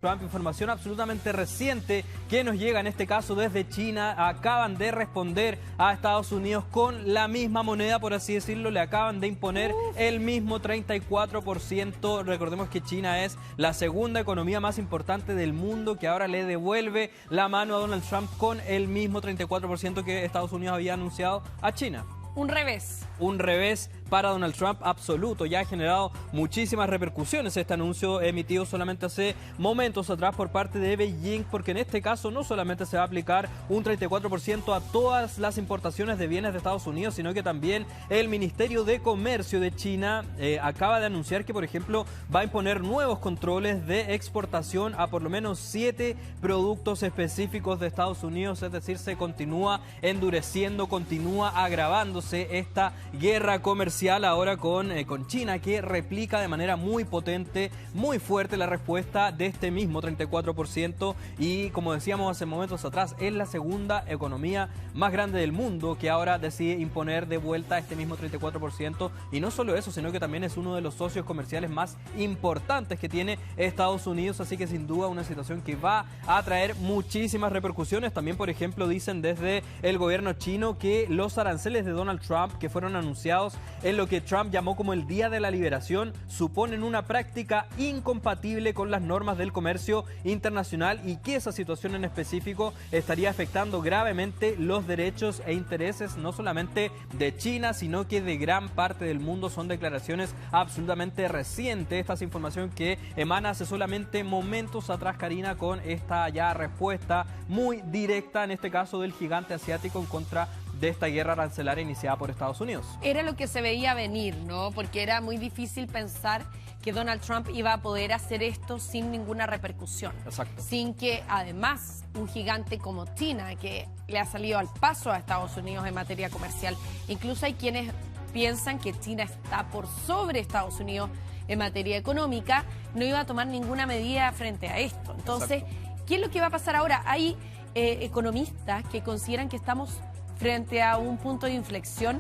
Trump, información absolutamente reciente que nos llega en este caso desde China. Acaban de responder a Estados Unidos con la misma moneda, por así decirlo. Le acaban de imponer el mismo 34%. Recordemos que China es la segunda economía más importante del mundo, que ahora le devuelve la mano a Donald Trump con el mismo 34% que Estados Unidos había anunciado a China. Un revés. Un revés para Donald Trump absoluto. Ya ha generado muchísimas repercusiones este anuncio emitido solamente hace momentos atrás por parte de Beijing, porque en este caso no solamente se va a aplicar un 34% a todas las importaciones de bienes de Estados Unidos, sino que también el Ministerio de Comercio de China acaba de anunciar que, por ejemplo, va a imponer nuevos controles de exportación a por lo menos 7 productos específicos de Estados Unidos. Es decir, se continúa endureciendo, continúa agravándose esta guerra comercial ahora con China, que replica de manera muy potente, muy fuerte la respuesta de este mismo 34%, y como decíamos hace momentos atrás, es la segunda economía más grande del mundo que ahora decide imponer de vuelta este mismo 34%, y no solo eso, sino que también es uno de los socios comerciales más importantes que tiene Estados Unidos, así que sin duda una situación que va a traer muchísimas repercusiones. También, por ejemplo, dicen desde el gobierno chino que los aranceles de Donald Trump, que fueron anunciados en lo que Trump llamó como el Día de la Liberación, suponen una práctica incompatible con las normas del comercio internacional, y que esa situación en específico estaría afectando gravemente los derechos e intereses no solamente de China, sino que de gran parte del mundo. Son declaraciones absolutamente recientes. Esta es información que emana hace solamente momentos atrás, Karina, con esta ya respuesta muy directa, en este caso del gigante asiático, en contra de esta guerra arancelaria iniciada por Estados Unidos. Era lo que se veía venir, ¿no? Porque era muy difícil pensar que Donald Trump iba a poder hacer esto sin ninguna repercusión. Exacto. Sin que, además, un gigante como China, que le ha salido al paso a Estados Unidos en materia comercial, incluso hay quienes piensan que China está por sobre Estados Unidos en materia económica, no iba a tomar ninguna medida frente a esto. Entonces, exacto, ¿qué es lo que va a pasar ahora? Hay economistas que consideran que estamos frente a un punto de inflexión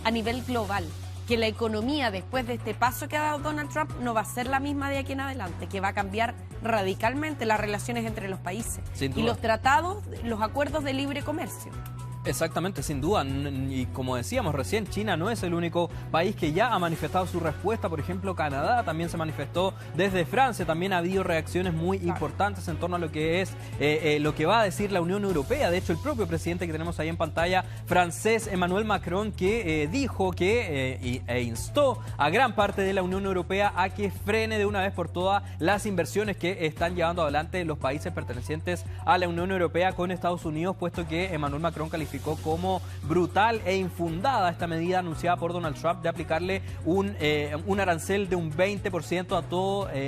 a nivel global, que la economía después de este paso que ha dado Donald Trump no va a ser la misma de aquí en adelante, que va a cambiar radicalmente las relaciones entre los países y los tratados, los acuerdos de libre comercio. Exactamente, sin duda, y como decíamos recién, China no es el único país que ya ha manifestado su respuesta. Por ejemplo, Canadá también se manifestó, desde Francia también ha habido reacciones muy importantes en torno a lo que es lo que va a decir la Unión Europea. De hecho, el propio presidente que tenemos ahí en pantalla, francés, Emmanuel Macron, que dijo que instó a gran parte de la Unión Europea a que frene de una vez por todas las inversiones que están llevando adelante los países pertenecientes a la Unión Europea con Estados Unidos, puesto que Emmanuel Macron calificó como brutal e infundada esta medida anunciada por Donald Trump de aplicarle un arancel de un 20%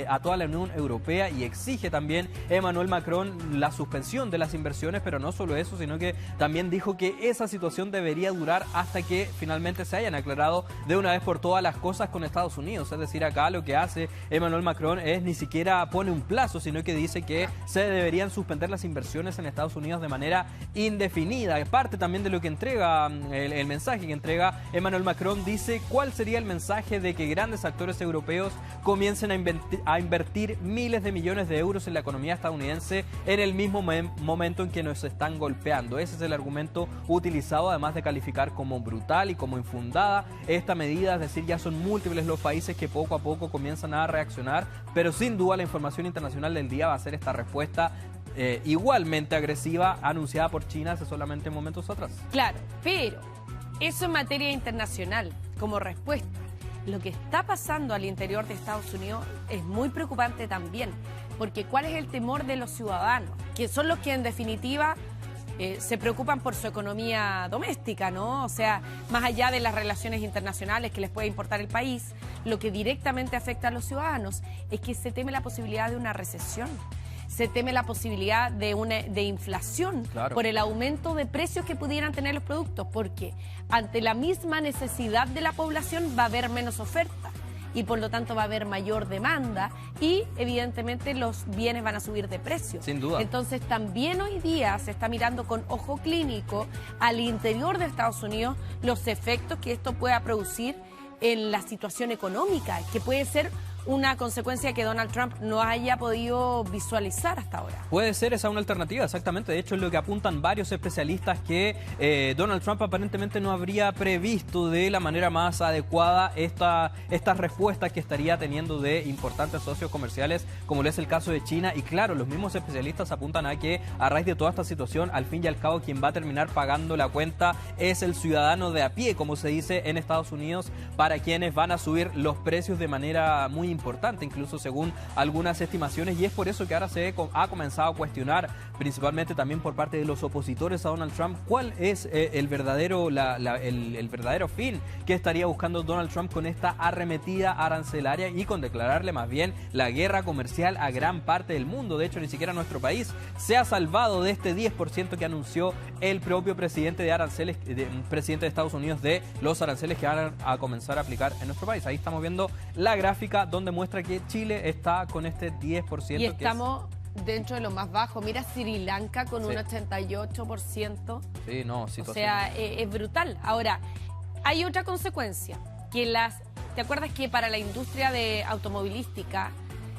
a toda la Unión Europea, y exige también Emmanuel Macron la suspensión de las inversiones. Pero no solo eso, sino que también dijo que esa situación debería durar hasta que finalmente se hayan aclarado de una vez por todas las cosas con Estados Unidos. Es decir, acá lo que hace Emmanuel Macron es ni siquiera pone un plazo, sino que dice que se deberían suspender las inversiones en Estados Unidos de manera indefinida. Parte también de lo que entrega el mensaje que entrega Emmanuel Macron, dice cuál sería el mensaje de que grandes actores europeos comiencen a invertir miles de millones de euros en la economía estadounidense en el mismo momento en que nos están golpeando. Ese es el argumento utilizado, además de calificar como brutal y como infundada esta medida. Es decir, ya son múltiples los países que poco a poco comienzan a reaccionar, pero sin duda la información internacional del día va a ser esta respuesta igualmente agresiva anunciada por China hace solamente momentos atrás. Claro, pero eso en materia internacional, como respuesta. Lo que está pasando al interior de Estados Unidos es muy preocupante también, porque ¿cuál es el temor de los ciudadanos? Que son los que en definitiva se preocupan por su economía doméstica, ¿no? O sea, más allá de las relaciones internacionales que les puede importar el país, lo que directamente afecta a los ciudadanos es que se teme la posibilidad de una recesión. Se teme la posibilidad de inflación, claro, por el aumento de precios que pudieran tener los productos, porque ante la misma necesidad de la población va a haber menos oferta y por lo tanto va a haber mayor demanda y evidentemente los bienes van a subir de precio. Sin duda. Entonces también hoy día se está mirando con ojo clínico al interior de Estados Unidos los efectos que esto pueda producir en la situación económica, que puede ser una consecuencia que Donald Trump no haya podido visualizar hasta ahora. Puede ser esa una alternativa, exactamente. De hecho, es lo que apuntan varios especialistas, que Donald Trump aparentemente no habría previsto de la manera más adecuada estas respuestas que estaría teniendo de importantes socios comerciales, como lo es el caso de China. Y claro, los mismos especialistas apuntan a que a raíz de toda esta situación, al fin y al cabo, quien va a terminar pagando la cuenta es el ciudadano de a pie, como se dice en Estados Unidos, para quienes van a subir los precios de manera muy importante, incluso según algunas estimaciones, y es por eso que ahora se ha comenzado a cuestionar, principalmente también por parte de los opositores a Donald Trump, cuál es el verdadero fin que estaría buscando Donald Trump con esta arremetida arancelaria y con declararle más bien la guerra comercial a gran parte del mundo. De hecho, ni siquiera nuestro país se ha salvado de este 10% que anunció el propio presidente de aranceles, presidente de Estados Unidos, de los aranceles que van a comenzar a aplicar en nuestro país. Ahí estamos viendo la gráfica donde muestra que Chile está con este 10%. Y estamos dentro de lo más bajo. Mira Sri Lanka con Sí. un 88%. Sí, no, situación. O sea, es brutal. Ahora, hay otra consecuencia, que ¿te acuerdas que para la industria de automovilística,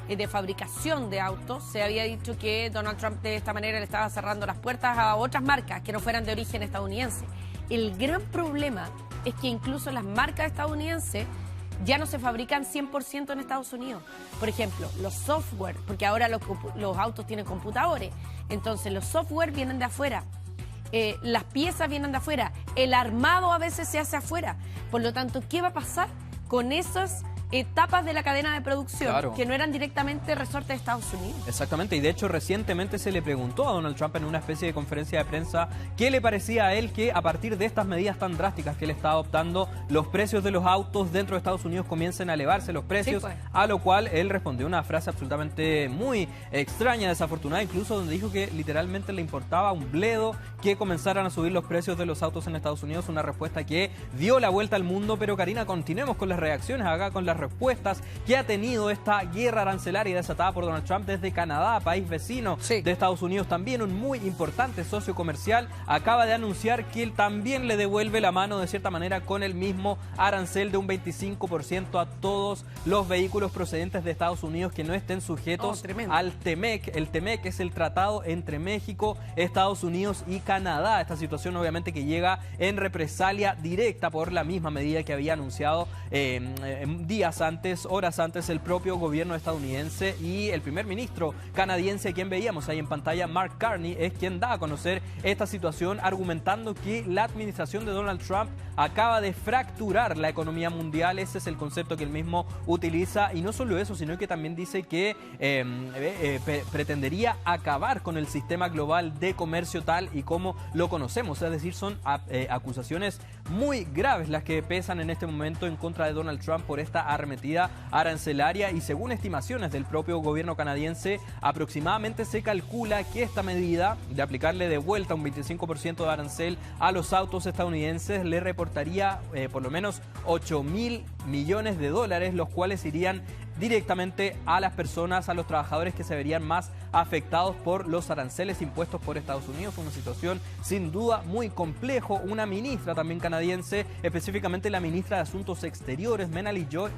de fabricación de autos, se había dicho que Donald Trump de esta manera le estaba cerrando las puertas a otras marcas que no fueran de origen estadounidense? El gran problema es que incluso las marcas estadounidenses ya no se fabrican 100% en Estados Unidos. Por ejemplo, los software, porque ahora los autos tienen computadores, entonces los software vienen de afuera, las piezas vienen de afuera, el armado a veces se hace afuera. Por lo tanto, ¿qué va a pasar con esas etapas de la cadena de producción, claro, que no eran directamente resorte de Estados Unidos? Exactamente, y de hecho recientemente se le preguntó a Donald Trump en una especie de conferencia de prensa qué le parecía a él que a partir de estas medidas tan drásticas que él está adoptando, los precios de los autos dentro de Estados Unidos comiencen a elevarse los precios, Sí, pues. A lo cual él respondió una frase absolutamente muy extraña, desafortunada, incluso donde dijo que literalmente le importaba un bledo que comenzaran a subir los precios de los autos en Estados Unidos, una respuesta que dio la vuelta al mundo. Pero Karina, continuemos con las reacciones acá, con las respuestas que ha tenido esta guerra arancelaria desatada por Donald Trump desde Canadá, país vecino Sí. de Estados Unidos, también un muy importante socio comercial, acaba de anunciar que él también le devuelve la mano de cierta manera con el mismo arancel de un 25% a todos los vehículos procedentes de Estados Unidos que no estén sujetos al TEMEC. El TEMEC es el tratado entre México, Estados Unidos y Canadá. Esta situación obviamente que llega en represalia directa por la misma medida que había anunciado días antes, horas antes, el propio gobierno estadounidense, y el primer ministro canadiense, a quien veíamos ahí en pantalla, Mark Carney, es quien da a conocer esta situación, argumentando que la administración de Donald Trump acaba de fracturar la economía mundial. Ese es el concepto que él mismo utiliza, y no solo eso, sino que también dice que pretendería acabar con el sistema global de comercio tal y como lo conocemos. Es decir, son acusaciones muy graves las que pesan en este momento en contra de Donald Trump por esta arremetida arancelaria, y según estimaciones del propio gobierno canadiense, aproximadamente se calcula que esta medida de aplicarle de vuelta un 25% de arancel a los autos estadounidenses le reportaría por lo menos 8.000 millones de dólares, los cuales irían directamente a las personas, a los trabajadores que se verían más afectados por los aranceles impuestos por Estados Unidos. Una situación sin duda muy complejo. Una ministra también canadiense, específicamente la ministra de Asuntos Exteriores, Melanie Joy,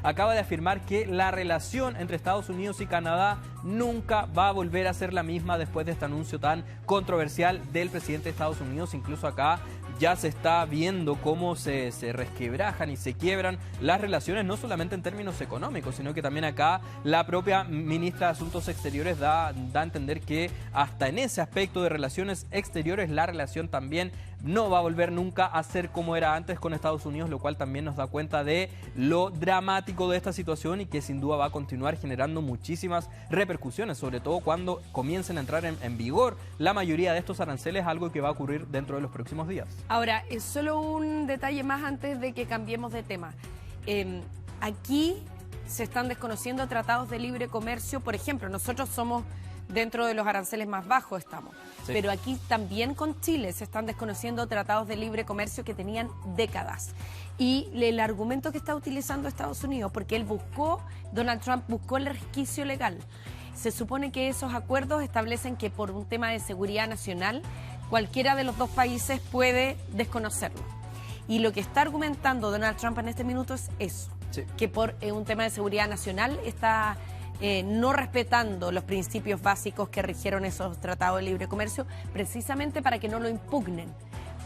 acaba de afirmar que la relación entre Estados Unidos y Canadá nunca va a volver a ser la misma después de este anuncio tan controversial del presidente de Estados Unidos. Incluso acá ya se está viendo cómo se resquebrajan y se quiebran las relaciones, no solamente en términos económicos, sino que también acá la propia ministra de Asuntos Exteriores da a entender que hasta en ese aspecto de relaciones exteriores la relación también no va a volver nunca a ser como era antes con Estados Unidos, lo cual también nos da cuenta de lo dramático de esta situación y que sin duda va a continuar generando muchísimas repercusiones, sobre todo cuando comiencen a entrar en vigor la mayoría de estos aranceles, algo que va a ocurrir dentro de los próximos días. Ahora, es solo un detalle más antes de que cambiemos de tema. Aquí se están desconociendo tratados de libre comercio. Por ejemplo, nosotros somos dentro de los aranceles más bajos estamos. Sí. Pero aquí también con Chile se están desconociendo tratados de libre comercio que tenían décadas. Y el argumento que está utilizando Estados Unidos, porque Donald Trump buscó el resquicio legal. Se supone que esos acuerdos establecen que por un tema de seguridad nacional, cualquiera de los dos países puede desconocerlo. Y lo que está argumentando Donald Trump en este minuto es eso. Sí. que por un tema de seguridad nacional está no respetando los principios básicos que rigieron esos tratados de libre comercio, precisamente para que no lo impugnen.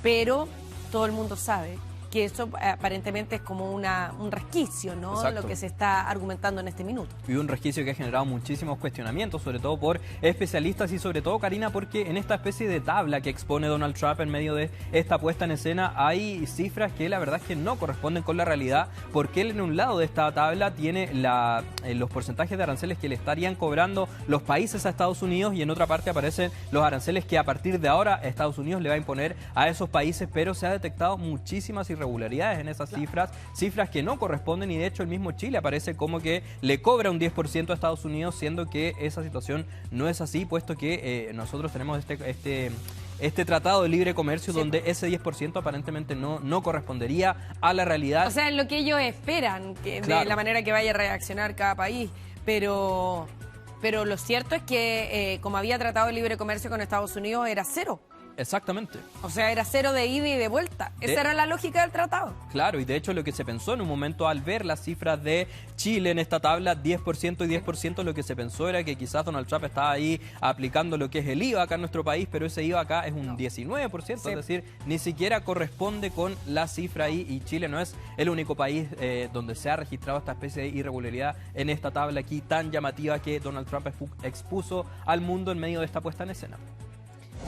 Pero todo el mundo sabe que eso aparentemente es como un resquicio, ¿no? Exacto. Lo que se está argumentando en este minuto. Y un resquicio que ha generado muchísimos cuestionamientos, sobre todo por especialistas y sobre todo, Karina, porque en esta especie de tabla que expone Donald Trump en medio de esta puesta en escena hay cifras que la verdad es que no corresponden con la realidad, porque él en un lado de esta tabla tiene los porcentajes de aranceles que le estarían cobrando los países a Estados Unidos y en otra parte aparecen los aranceles que a partir de ahora Estados Unidos le va a imponer a esos países, pero se ha detectado muchísimas irregularidades en esas cifras que no corresponden y de hecho el mismo Chile aparece como que le cobra un 10% a Estados Unidos, siendo que esa situación no es así, puesto que nosotros tenemos este tratado de libre comercio donde ese 10% aparentemente no correspondería a la realidad. O sea, lo que ellos esperan, que de la manera que vaya a reaccionar cada país, pero lo cierto es que como había tratado de libre comercio con Estados Unidos era cero. Exactamente. O sea, era cero de ida y de vuelta. Esa era la lógica del tratado. Claro, y de hecho lo que se pensó en un momento al ver las cifras de Chile en esta tabla, 10% y 10%, lo que se pensó era que quizás Donald Trump estaba ahí aplicando lo que es el IVA acá en nuestro país, pero ese IVA acá es un 19%, es decir, ni siquiera corresponde con la cifra ahí, y Chile no es el único país donde se ha registrado esta especie de irregularidad en esta tabla aquí tan llamativa que Donald Trump expuso al mundo en medio de esta puesta en escena.